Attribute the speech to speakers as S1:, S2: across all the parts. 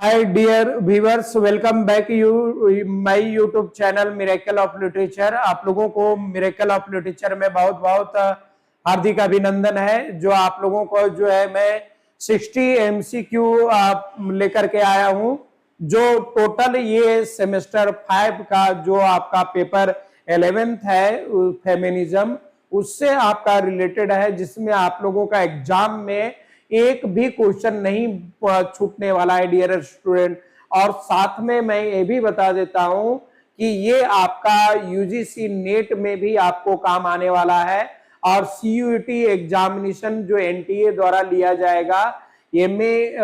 S1: Hi dear viewers, welcome back you my YouTube channel Miracle of Literature। आप लोगों को Miracle of Literature में बहुत बहुत हार्दिक अभिनंदन है। जो आप लोगों को जो है मैं 60 MCQ आप लेकर के आया हूं, जो टोटल ये सेमेस्टर 5 का जो आपका पेपर 11th है फेमिनिज्म, उससे आपका रिलेटेड है, जिसमें आप लोगों का एग्जाम में एक भी क्वेश्चन नहीं छूटने वाला है डियर स्टूडेंट। और साथ में मैं ये भी बता देता हूं कि ये आपका यूजीसी नेट में भी आपको काम आने वाला है, और सीयूईटी एग्जामिनेशन जो एनटीए द्वारा लिया जाएगा एमए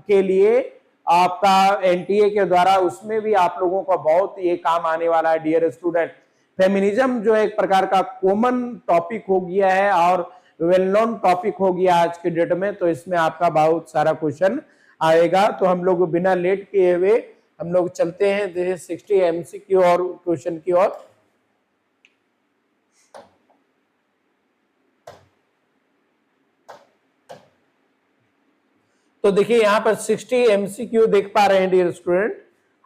S1: के लिए आपका एनटीए के द्वारा, उसमें भी आप लोगों को बहुत ये काम आने वाला है डियर स्टूडेंट। फेमिनिज्म जो एक प्रकार का कॉमन टॉपिक हो गया है और वेल नोन टॉपिक हो गया आज के डेट में, तो इसमें आपका बहुत सारा क्वेश्चन आएगा। तो हम लोग बिना लेट किए हुए हम लोग चलते हैं 60 एमसीक्यू और क्वेश्चन की ओर। तो देखिए यहाँ पर 60 एमसीक्यू देख पा रहे हैं डियर स्टूडेंट।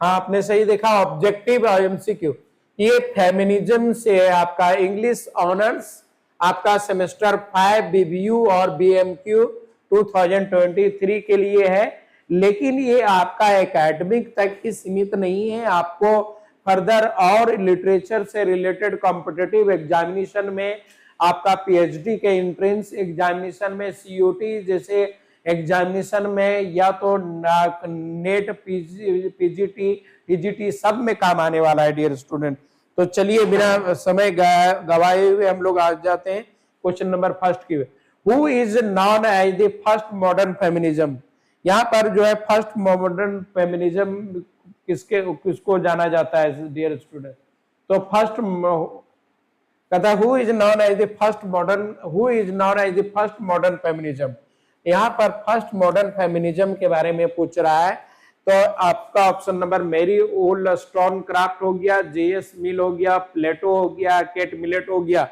S1: हाँ, आपने सही देखा, ऑब्जेक्टिव एमसीक्यू। ये फेमिनिज्म से आपका इंग्लिश ऑनर्स आपका सेमेस्टर 5 बीबीयू और बीएमक्यू 2023 के लिए है, लेकिन ये आपका एकेडमिक तक ही सीमित नहीं है। आपको फर्दर और लिटरेचर से रिलेटेड कॉम्पिटिटिव एग्जामिनेशन में, आपका पीएचडी के एंट्रेंस एग्जामिनेशन में, सीयूटी जैसे एग्जामिनेशन में, या तो नेट पीजीटी टीजीटी सब में काम आने वाला है डियर स्टूडेंट। तो चलिए बिना समय गवाए हुए हम लोग आ जाते हैं क्वेश्चन नंबर फर्स्ट की। Who is known as the first modern feminism. यहाँ पर जो है फर्स्ट मॉडर्न फेमिनिज्म किसको जाना जाता है डियर स्टूडेंट। तो फर्स्ट कहता who is known as the first modern feminism. यहाँ पर फर्स्ट मॉडर्न फेमिनिज्म के बारे में पूछ रहा है, तो आपका ऑप्शन नंबर मेरी wollstonecraft हो गया, जेएस मिल हो गया, प्लेटो हो गया, केट मिलेट हो गया।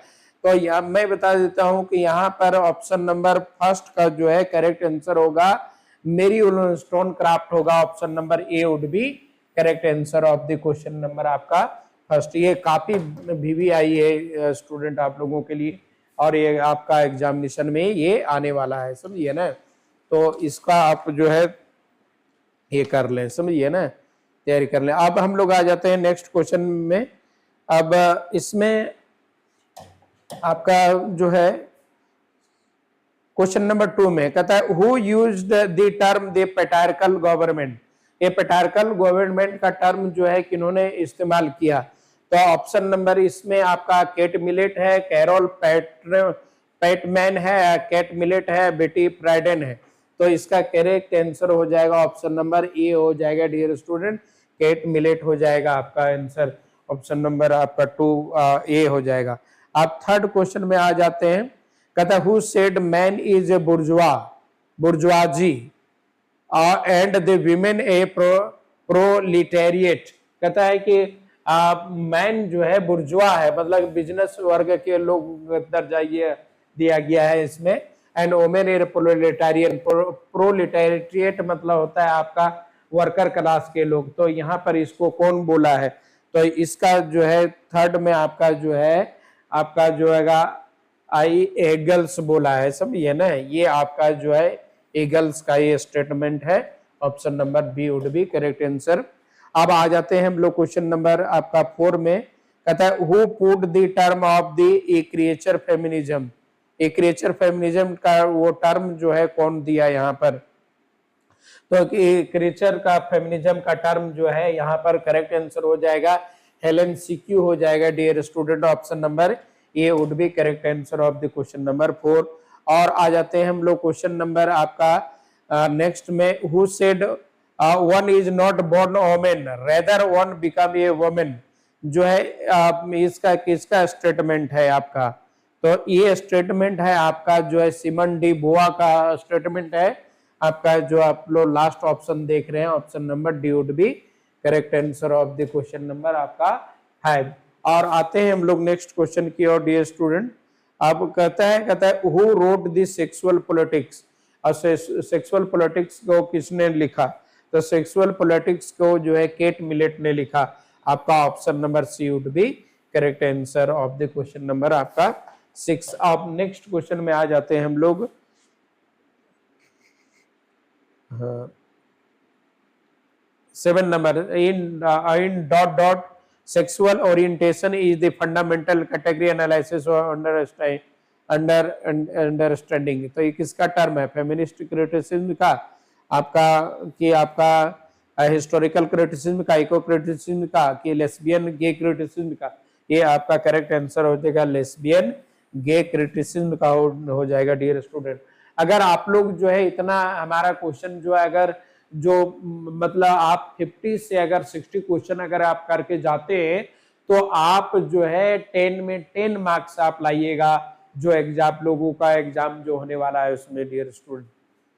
S1: तो यहाँ मैं बता देता हूं कि यहाँ पर ऑप्शन नंबर फर्स्ट का जो है करेक्ट आंसर होगा मेरी wollstonecraft होगा। Option number A would be correct answer of the question number आपका फर्स्ट। ये काफी भी आई है स्टूडेंट आप लोगों के लिए, और ये आपका एग्जामिनेशन में ये आने वाला है, समझिए ना। तो इसका आप जो है ये कर लें, समझिए ना, तैयारी कर लें। अब हम लोग आ जाते हैं नेक्स्ट क्वेश्चन में। अब इसमें आपका जो है क्वेश्चन नंबर 2 में कहता है who used the term the patriarchal government. ये पैट्रियार्कल गवर्नमेंट का टर्म जो है किन्होंने इस्तेमाल किया। तो ऑप्शन नंबर इसमें आपका केट मिलेट है, कैरोल पैटमैन है, केट मिलेट है, बेटी फ्राइडेन है। तो इसका करेक्ट आंसर हो जाएगा ऑप्शन नंबर ए हो जाएगा डियर स्टूडेंट, केट मिलेट हो जाएगा आपका आंसर। ऑप्शन नंबर आपका 2 ए हो जाएगा। आप थर्ड क्वेश्चन में आ जाते हैं। कहता है who said man is a bourgeoisie and the women A proletariat. कहता है कि मैन जो है बुर्जुआ है, मतलब बिजनेस वर्ग के लोग दर्जा ये दिया गया है इसमें, एंड वोमेन ए प्रोलेटारियन। प्रोलेटारिएट मतलब होता है आपका वर्कर क्लास के लोग। तो यहाँ पर इसको कौन बोला है, तो इसका जो है थर्ड में आपका जो है आई एगल्स बोला है, समझिए ना। ये आपका जो है एगल्स का ये स्टेटमेंट है। Option number B would be correct answer. अब आ जाते हैं हम लोग क्वेश्चन नंबर आपका 4 में। कहता है who put the term of the A creature feminism. A creature feminism का वो टर्म जो है कौन दिया यहाँ पर। तो क्रिएचर का फेमिनिज्म का टर्म जो है यहाँ पर करेक्ट आंसर हो जाएगा हेलेन सीक्यू हो जाएगा dear student. Option number A would be correct answer of the question number 4। और आ जाते हैं हम लोग क्वेश्चन नंबर आपका नेक्स्ट में। Who said one is not born women rather one become a women. जो है इसका किसका स्टेटमेंट है आपका। तो ये स्टेटमेंट है आपका जो है सिमन डी बोआ का स्टेटमेंट है आपका, जो आप लोग लास्ट ऑप्शन देख रहे हैं। Option number d would be correct answer of the question number आपका 5। और आते हैं हम लोग नेक्स्ट क्वेश्चन की ओर डियर स्टूडेंट। अब कहता है who wrote the sexual politics. और सेक्सुअल पॉलिटिक्स को किसने लिखा। तो सेक्सुअल पॉलिटिक्स को जो है केट मिलेट ने लिखा। आपका option number C would be correct answer of the question number आपका 6। अब नेक्स्ट क्वेश्चन में आ जाते हैं हम लोग। 7 number in dot dot sexual orientation is the fundamental category analysis understanding. तो ये किसका टर्म है? फेमिनिस्ट क्रिटिसिज्म का, आपका कि आपका हिस्टोरिकल क्रिटिसिज्म का, इको क्रिटिसिज्म का, कि लेस्बियन गे क्रिटिसिज्म का? ये आपका करेक्ट आंसर हो जाएगा लेस्बियन गे क्रिटिसिज्म का हो जाएगा डियर स्टूडेंट। अगर आप लोग जो है इतना हमारा क्वेश्चन जो है अगर जो मतलब आप 50 से अगर 60 क्वेश्चन अगर आप करके जाते हैं तो आप जो है 10 में 10 मार्क्स आप लाइएगा जो एग्जाम लोगों का एग्जाम जो होने वाला है उसमें डियर स्टूडेंट।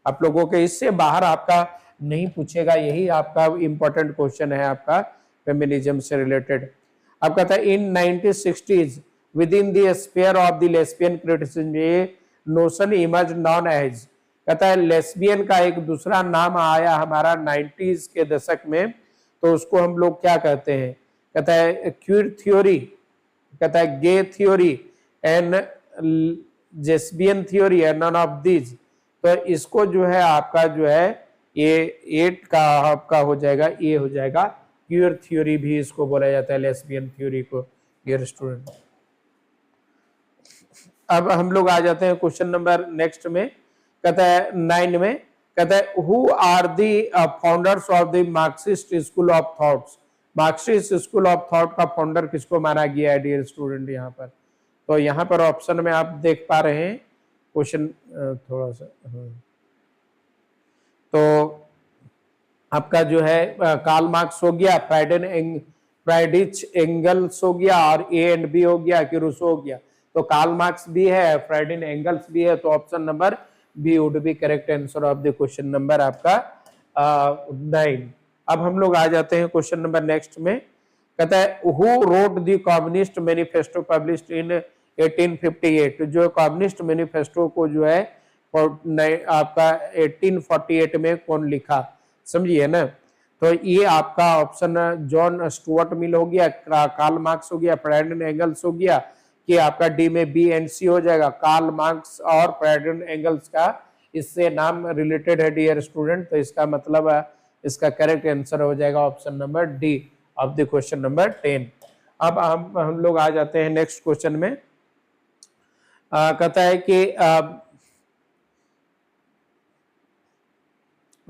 S1: आप लोगों के इससे बाहर आपका नहीं पूछेगा, यही आपका इंपॉर्टेंट क्वेश्चन है आपका फेमिनिज्म से रिलेटेड। अब कहता है इन 1960s with in the sphere of the lesbian criticism ये नोशन इमर्ज नॉन एज। कहता है लेस्बियन का एक दूसरा नाम आया हमारा 90s के दशक में, तो उसको हम लोग क्या कहते हैं? कहता है क्यूर थ्योरी, कहता है gay theory and lesbian theory and none of these. तो इसको जो है आपका जो है ये 8 का आपका हो जाएगा, ये हो जाएगा क्यूर थ्योरी भी इसको बोला जाता है लेस्बियन थ्योरी को डियर स्टूडेंट। अब हम लोग आ जाते हैं क्वेश्चन नंबर नेक्स्ट में। कहता है 9 में कहता है who are the founders of the Marxist school of thoughts. Marxist school of thought का फाउंडर किसको माना गया है डियर स्टूडेंट? यहाँ पर तो यहाँ पर ऑप्शन में आप देख पा रहे हैं क्वेश्चन थोड़ा सा तो आपका जो है कार्ल मार्क्स हो गया, फ्राइडरिच एंगल्स हो गया और ए एंड बी हो गया कि रूसो हो गया। तो कार्ल मार्क्स भी है, फ्राइडरिच एंगल्स भी है, तो option number B would be correct answer of the question number आपका 9। अब हम लोग आ जाते हैं क्वेश्चन नंबर नेक्स्ट में। कहता है who wrote the communist manifesto published in 1858। जो कम्युनिस्ट मैनिफेस्टो को जो है आपका 1848 में कौन लिखा? समझिए ना। तो ये आपका ऑप्शन जॉन स्टुअर्ट मिल हो गया, कार्ल मार्क्स हो गया, फ्राइडरिच एंगल्स हो गया, कि आपका डी में बी एंड सी हो जाएगा। कार्ल मार्क्स और फ्राइडरिच एंगल्स का इससे नाम रिलेटेड है डियर स्टूडेंट, तो इसका मतलब इसका करेक्ट आंसर हो जाएगा option number D of the question number 10। अब हम लोग आ जाते हैं नेक्स्ट क्वेश्चन में। कहता है कि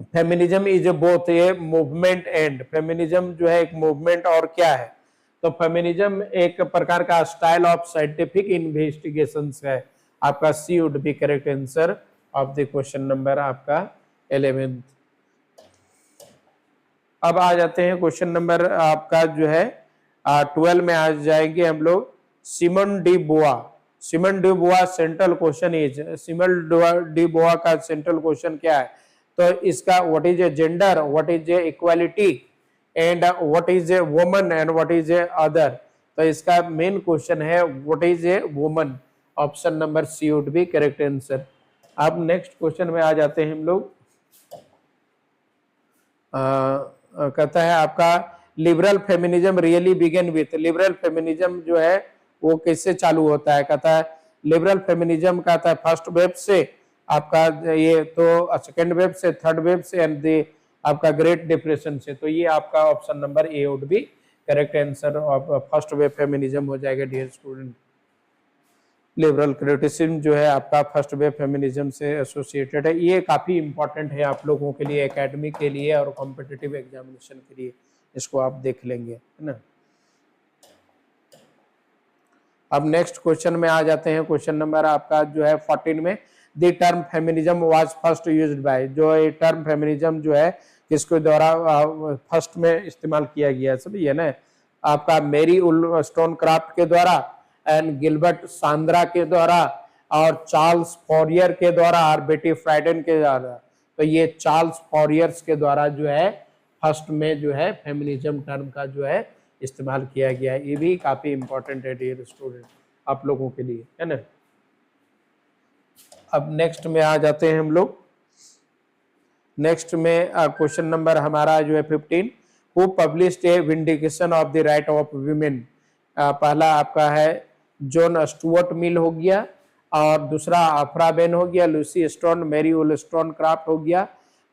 S1: feminism is both a movement and. Feminism जो है एक मूवमेंट और क्या है? तो फेमिनिज्म एक प्रकार का स्टाइल ऑफ साइंटिफिक इन्वेस्टिगेशन है। आपका c would be correct answer of the question number आपका 11th। अब आ जाते हैं क्वेश्चन नंबर आपका जो है 12 में आ जाएंगे हम लोग। Simone de Beauvoir. Simone de Beauvoir central question is, Simone de Beauvoir का सेंट्रल क्वेश्चन क्या है? तो इसका what is a gender, what is a equality and what is a woman and what is a other. तो इसका main question है what is a woman. Option number C would be correct answer. अब next question में आ जाते हैं हम लोग। कहता है आपका liberal feminism really begin with. Liberal feminism जो है वो कैसे चालू होता है? कहता है लिबरल फेमिनिज्म कहता है फर्स्ट वेव से, आपका ये तो सेकेंड वेव से, थर्ड वेव से एंड आपका ग्रेट डिप्रेशन से। तो ये आपका option number A would be correct answer of first wave feminism हो जाएगा डियर स्टूडेंट। लिबरल क्रिटिसिज्म जो है आपका फर्स्ट वेव फेमिनिज्म से एसोसिएटेड है। ये काफी इंपॉर्टेंट है आप लोगों के लिए, एकेडमी के लिए और कॉम्पिटिटिव एग्जामिनेशन के लिए, इसको आप देख लेंगे, है ना। अब नेक्स्ट क्वेश्चन में आ जाते हैं। क्वेश्चन नंबर आपका जो है 14 में the term feminism was first used by. जो ये टर्म फेमिनिज्म जो है किसके द्वारा फर्स्ट में इस्तेमाल किया गया है? सभी है ना। आपका मेरी स्टोनक्राफ्ट के द्वारा एंड गिलबर्ट सांद्रा के द्वारा और चार्ल्स फॉरियर के द्वारा और बेटी फ्राइडन के द्वारा। तो ये चार्ल्स फॉरियर्स के द्वारा जो है फर्स्ट में जो है फेमिनिज्म टर्म का जो है इस्तेमाल किया गया है। ये भी काफी इंपॉर्टेंट है डियर स्टूडेंट आप लोगों के लिए, है ना। अब नेक्स्ट में आ जाते हैं हम लोग। नेक्स्ट में क्वेश्चन नंबर हमारा जो है 15, who published A vindication of the right of women. पहला आपका है जॉन स्टुअर्ट मिल हो गया, और दूसरा अफ्रा बेन हो गया, लूसी स्टोन, मैरी wollstonecraft हो गया।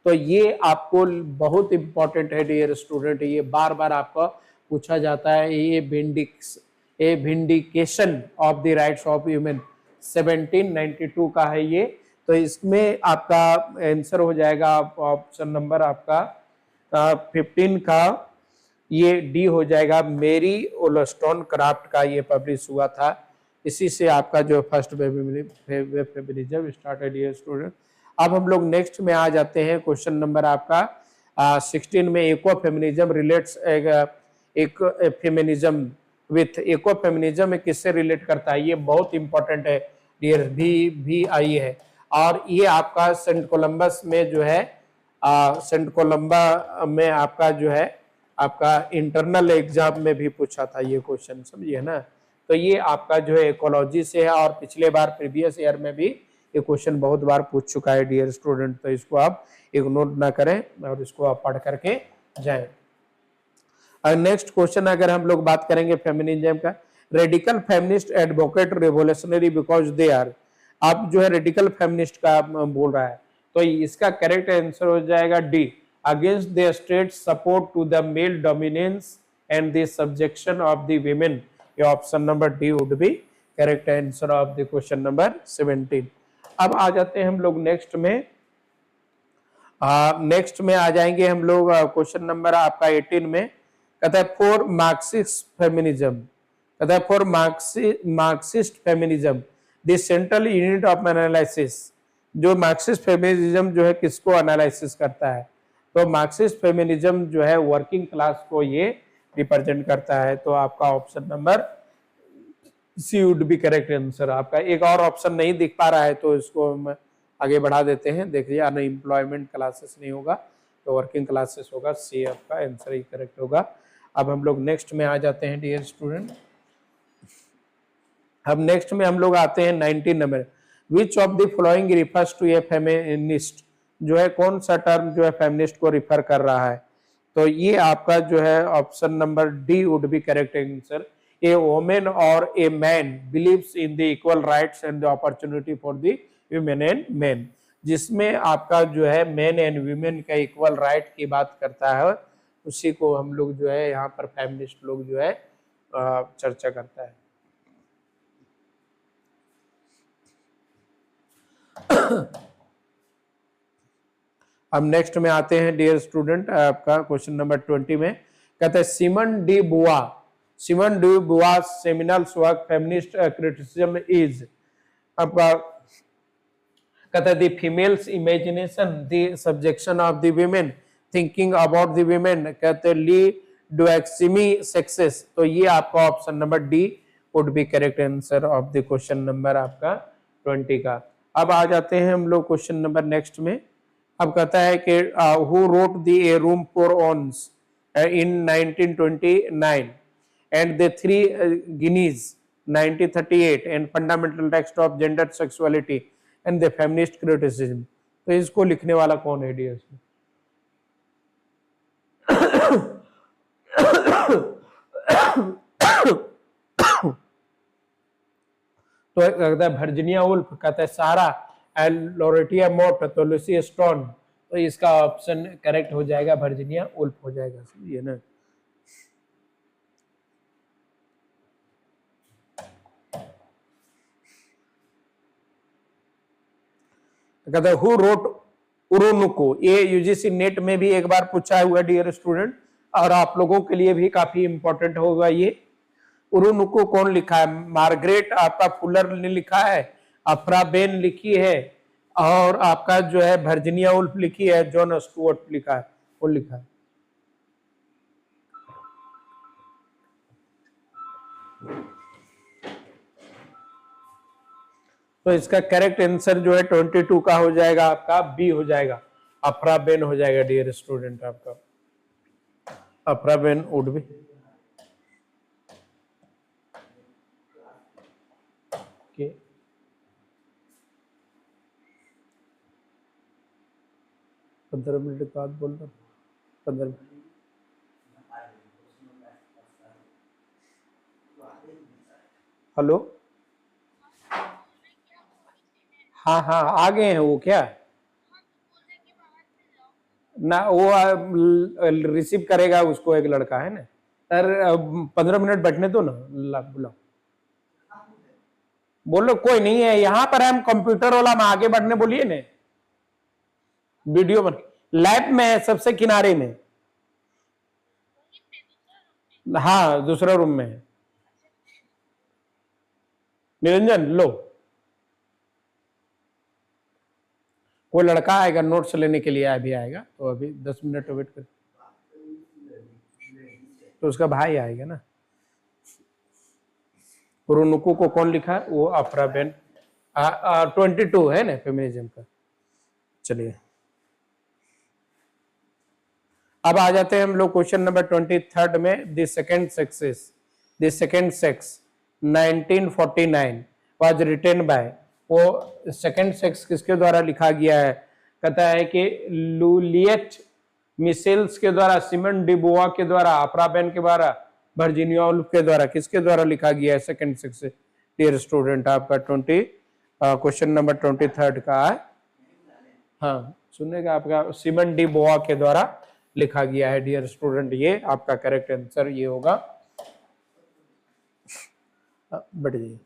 S1: तो ये आपको बहुत इंपॉर्टेंट है डियर स्टूडेंट, ये बार बार आपको पूछा जाता है। ये vindication of the rights of human 1792 का है ये। तो इसमें आपका आंसर हो जाएगा ऑप्शन नंबर आपका 15 का, ये डी हो जाएगा। मेरी wollstonecraft का ये पब्लिश हुआ था, इसी से आपका जो फर्स्ट फेमिनिज्म स्टार्टेड ये स्टूडेंट। अब हम लोग नेक्स्ट में आ जाते हैं, क्वेश्चन नंबर आपका 16 में इको फेमिनिज्म रिलेट्स एक फेमिनिज्म विथ, इको फेमिनिज्म किससे रिलेट करता है, ये बहुत इंपॉर्टेंट है डियर, भी आई है। और ये आपका सेंट कोलंबस में जो है सेंट कोलंबा में आपका जो है आपका इंटरनल एग्जाम में भी पूछा था ये क्वेश्चन, समझिए ना। तो ये आपका जो है इकोलॉजी से है, और पिछले बार प्रीवियस ईयर में भी ये क्वेश्चन बहुत बार पूछ चुका है डियर स्टूडेंट। तो इसको आप इग्नोर ना करें और इसको आप पढ़ करके जाएं। नेक्स्ट क्वेश्चन अगर हम लोग बात करेंगे फेमिनिज्म का, radical feminist advocate revolutionary because they are. आप जो है रेडिकल फेमिनिस्ट का बोल रहा है, तो इसका करेक्ट आंसर हो जाएगा d, against the state support to the male dominance and the subjection of the women. ये option number d would be correct answer of the question number 17। अब आ जाते हैं हम लोग नेक्स्ट में, नेक्स्ट में आ जाएंगे हम लोग क्वेश्चन नंबर आपका 18 में। कहता है फॉर मार्क्सिस्ट फेमिनिज्म, कहता है for Marxist feminism the central unit of analysis. जो मार्क्सिस्ट फेमिनिज्म जो है किसको एनालिसिस करता है, तो मार्क्सिस्ट फेमिनिज्म जो है वर्किंग क्लास को ये रिप्रेजेंट करता है। तो आपका option number C would be correct answer. आपका एक और ऑप्शन नहीं दिख पा रहा है, तो इसको हम आगे बढ़ा देते हैं। देखिए अनएम्प्लॉयमेंट क्लासेस नहीं होगा, तो वर्किंग क्लासेस होगा, सी आपका आंसर ही करेक्ट होगा। अब हम लोग नेक्स्ट में आ जाते हैं डियर स्टूडेंट। अब नेक्स्ट में हम लोग आते हैं 19 number, which of the following refers to a feminist. जो है कौन सा टर्म जो है फेमिनिस्ट को रिफर कर रहा है, तो ये आपका जो है option number d would be correct answer. A women और a man believes in the equal rights and the opportunity for the women and man, जिसमें आपका जो है मैन एंड वुमेन का इक्वल राइट की बात करता है, उसी को हम लोग जो है यहाँ पर फेमिनिस्ट लोग जो है चर्चा करता है। अब नेक्स्ट में आते हैं डियर स्टूडेंट आपका क्वेश्चन नंबर 20 में। कहते हैं सिमन डी बुआ seminal work feminist criticism is. आपका कहते हैं the females imagination the subjection of the women thinking about the women, कहते हैं ली डुएक्सिमी सक्सेस। तो ये आपका option number d would be correct answer of the question number आपका 20 का। अब आ जाते हैं हम लोग क्वेश्चन नंबर नेक्स्ट में। अब कहता है कि who wrote the a room for ones in 1929 and the three guineas 1938 and fundamental text of gender sexuality and the feminist criticism. तो इसको लिखने वाला कौन है डियर? तो कहता है वर्जीनिया वुल्फ, कहता है सारा लोरेटिया मोट, तो लूसी स्टोन। तो इसका ऑप्शन करेक्ट हो जाएगा वर्जीनिया वुल्फ हो जाएगा, समझिए ना। कहता है हु रोट उरोनुको, ये यूजीसी नेट में भी एक बार पूछा हुआ डियर स्टूडेंट, और आप लोगों के लिए भी काफी इंपॉर्टेंट होगा ये। उरोनुको कौन लिखा है? मार्गरेट आपका फुलर ने लिखा है, अफ्रा बेन लिखी है, और आपका जो है वर्जीनिया वुल्फ लिखी है, जॉन स्टुअर्ट लिखा है, वो लिखा है। तो इसका करेक्ट आंसर जो है 22 का हो जाएगा, आपका बी हो जाएगा, अफ्रा बेन हो जाएगा डियर स्टूडेंट। आपका Aphra Behn would be okay. 15 minute बाद बोल रहा, 15 मिनट। हेलो, हाँ हाँ आ गए हैं वो क्या ना, वो रिसीव करेगा उसको, एक लड़का है ना सर, 15 मिनट बैठने दो ना, बुलाओ, बोलो कोई नहीं है यहाँ पर, हम कंप्यूटर वाला में आगे बढ़ने बोलिए ने, वीडियो बन लैब में है, सबसे किनारे में, हाँ दूसरा रूम में है। निरंजन लो, कोई लड़का आएगा नोट्स लेने के लिए, अभी आएगा, तो अभी 10 मिनट वेट कर, तो उसका भाई आएगा ना। रुनुकू को कौन लिखा, वो अफरा बेन, 22 है ना फेमिनिज्म का। चलिए अब आ जाते हैं हम लोग क्वेश्चन नंबर 23 में। The second sex 1949 was written by, वो सेकंड सेक्स किसके द्वारा लिखा गया है, कहता है कि लुलियट मिसेल्स के द्वारा, सिमन डिबोआ के द्वारा, अफरा बेन के द्वारा, वर्जीनिया वुल्फ के द्वारा, किसके द्वारा लिखा गया है सेकंड सेक्स। डियर स्टूडेंट आपका क्वेश्चन नंबर 23 का है, हाँ सुनेगा, आपका सिमन डिबोआ के द्वारा लिखा गया है। डियर स्टूडेंट ये आपका करेक्ट आंसर ये होगा। बढ़ जाइए,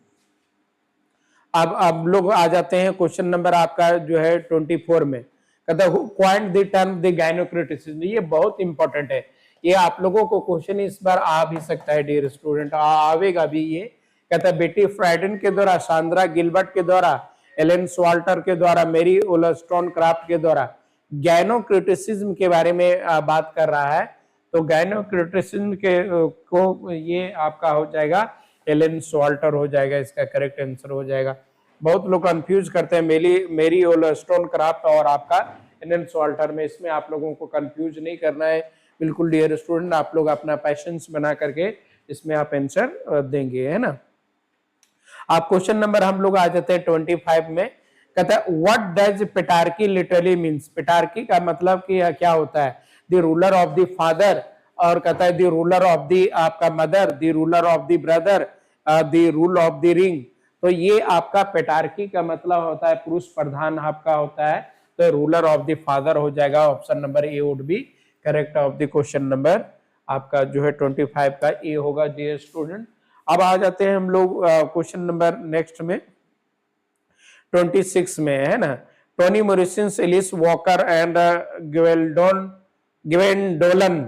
S1: अब लोग आ जाते हैं क्वेश्चन नंबर आपका जो है 24 में, कहता है who coined the term the gynocriticism. ये बहुत इंपॉर्टेंट है, ये आप लोगों को क्वेश्चन इस बार आ भी सकता है डियर स्टूडेंट, आवेगा भी ये। कहता है बेटी फ्राइडन के द्वारा, सांद्रा गिलबर्ट के द्वारा, एलन स्वाल्टर के द्वारा, मेरी ओलेस्टोनक्राफ्ट के द्वारा गायनोक्रिटिसिज्म के बारे में बात कर रहा है। तो गायनोक्रिटिसिज्म के को ये आपका हो जाएगा एलन स्वाल्टर हो जाएगा, इसका करेक्ट आंसर हो जाएगा। बहुत लोग कंफ्यूज करते हैं मेरी ओलेस्टोनक्राफ्ट और आपका एलन स्वाल्टर में, इसमें आप लोगों को कंफ्यूज नहीं करना है बिल्कुल डियर स्टूडेंट, आप लोग अपना पैशंस बना करके इसमें आप आंसर देंगे, है ना। आप क्वेश्चन नंबर हम लोग आ जाते हैं 25 में। कहता है व्हाट डज पेटार्की लिटरली मींस। पेटार्की का मतलब कि क्या होता है, the ruler of the father, और कहता है द रूलर ऑफ द आपका mother, the ruler of the brother, the rule of the ring. तो ये आपका पेटार्की का मतलब होता है पुरुष प्रधान आपका होता है, तो रूलर ऑफ द फादर हो जाएगा। Option number A would be correct of the question number आपका जो है 25 का ए होगा डियर स्टूडेंट। अब आ जाते हैं हम लोग क्वेश्चन नंबर नेक्स्ट में 26 में, है ना। Toni Morrison, Alice Walker and Gwendolyn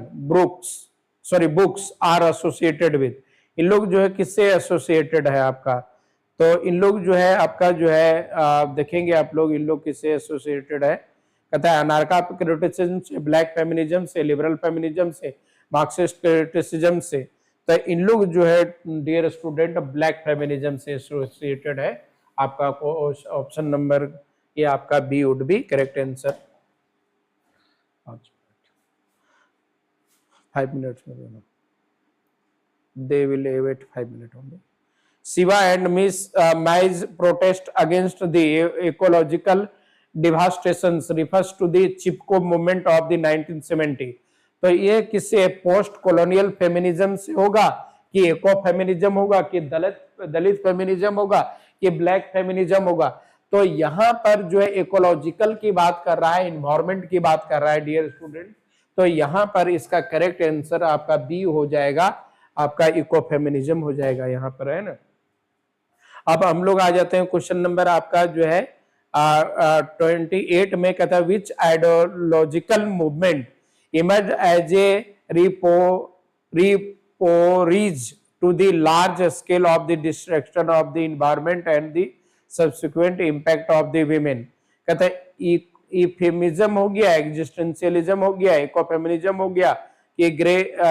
S1: Brooks are associated with. इन लोग जो है किससे एसोसिएटेड है आपका, तो इन लोग जो है आपका जो है देखेंगे आप लोग, इन लोग किससे एसोसिएटेड है। कहता है अनार्का क्रिटिसिज्म से, ब्लैक फेमिनिज्म से, लिबरल फेमिनिज्म से, मार्क्सिस्ट क्रिटिसिज्म से। तो इन लोग जो है डियर स्टूडेंट ब्लैक फेमिनिज्म से एसोसिएटेड है। आपका ऑप्शन नंबर ये आपका B would be correct answer. 5 minutes में देना, they will await 5 minutes only. Shiva and Miss Mai's protest against the ecological devastations refers to the Chipko movement of the 1970। तो ये किससे, पोस्ट कॉलोनियल फेमिनिज्म से होगा कि इको फेमिनिज्म होगा कि दलित फेमिनिज्म होगा कि ब्लैक फेमिनिज्म होगा। तो यहाँ पर जो है इकोलॉजिकल की बात कर रहा है, इन्वायरमेंट की बात कर रहा है डियर स्टूडेंट। तो यहाँ पर इसका करेक्ट आंसर आपका बी हो जाएगा, आपका इको फेमिनिज्म हो जाएगा यहाँ पर, है ना। अब हम लोग आ जाते हैं क्वेश्चन नंबर आपका जो है 28 में। कहता है which ideological movement emerge as a response to the large scale of the destruction of the environment and the subsequent impact of the women. कहता है इफेमिज्म हो गया, एग्जिस्टेंशियलिज्म हो गया, इको फेमिनिज्म हो गया, ये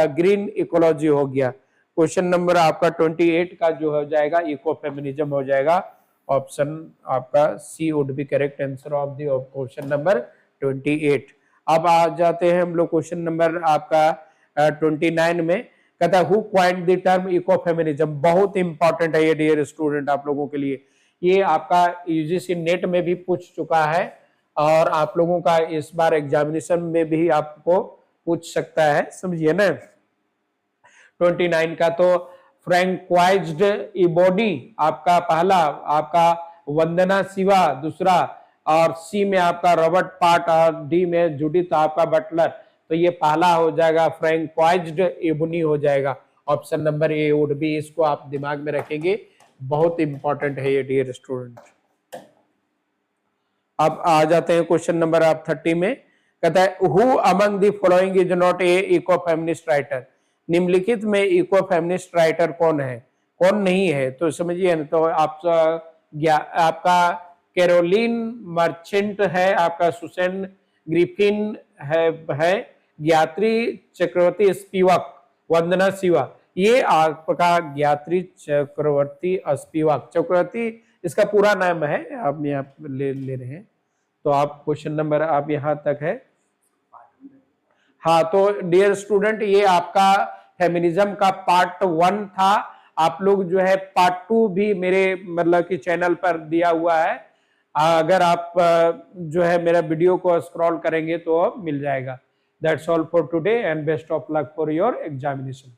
S1: ग्रीन इकोलॉजी हो गया। क्वेश्चन नंबर आपका 28 का जो हो जाएगा इको फेमिनिज्म हो जाएगा। ऑप्शन आपका c would be correct answer of the question number 28। अब आ जाते हैं हम लोग क्वेश्चन नंबर आपका 29 में। कहता है who coined the term eco feminism. बहुत इंपॉर्टेंट है ये डियर स्टूडेंट आप लोगों के लिए, ये आपका यूजीसी नेट में भी पूछ चुका है और आप लोगों का इस बार एग्जामिनेशन में भी आपको पूछ सकता है, समझिए ना। 29 का तो फ्रैंक्वाइज्ड इबोडी आपका पहला, आपका वंदना शिवा दूसरा, और सी में आपका रॉबर्ट पार्ट और डी में जुडिथ आपका बटलर। तो ये पहला हो जाएगा, फ्रैंक्वाइज्ड इबोनी हो जाएगा। Option number A would B, इसको आप दिमाग में रखेंगे, बहुत इंपॉर्टेंट है ये डियर स्टूडेंट। अब आ जाते हैं क्वेश्चन नंबर आप 30 में। कहता है who among the following is not a eco feminist writer. निम्नलिखित में इको फेमिनिस्ट राइटर कौन है, कौन नहीं है, तो समझिए ना। तो आपका कैरोलिन मर्चेंट है, आपका सुसैन ग्रिफिन है, ज्ञात्री चक्रवर्ती स्पिवक, वंदना शिवा। ये आपका ज्ञात्री चक्रवर्ती स्पिवक, चक्रवर्ती इसका पूरा नाम है, आप यहाँ ले रहे हैं। तो आप क्वेश्चन नंबर आप यहां तक है। हाँ, तो डियर स्टूडेंट ये आपका फेमिनिज्म का पार्ट 1 था। आप लोग जो है पार्ट 2 भी मेरे मतलब कि चैनल पर दिया हुआ है। अगर आप जो है मेरा वीडियो को स्क्रॉल करेंगे तो मिल जाएगा। That's all for today and best of luck for your examination.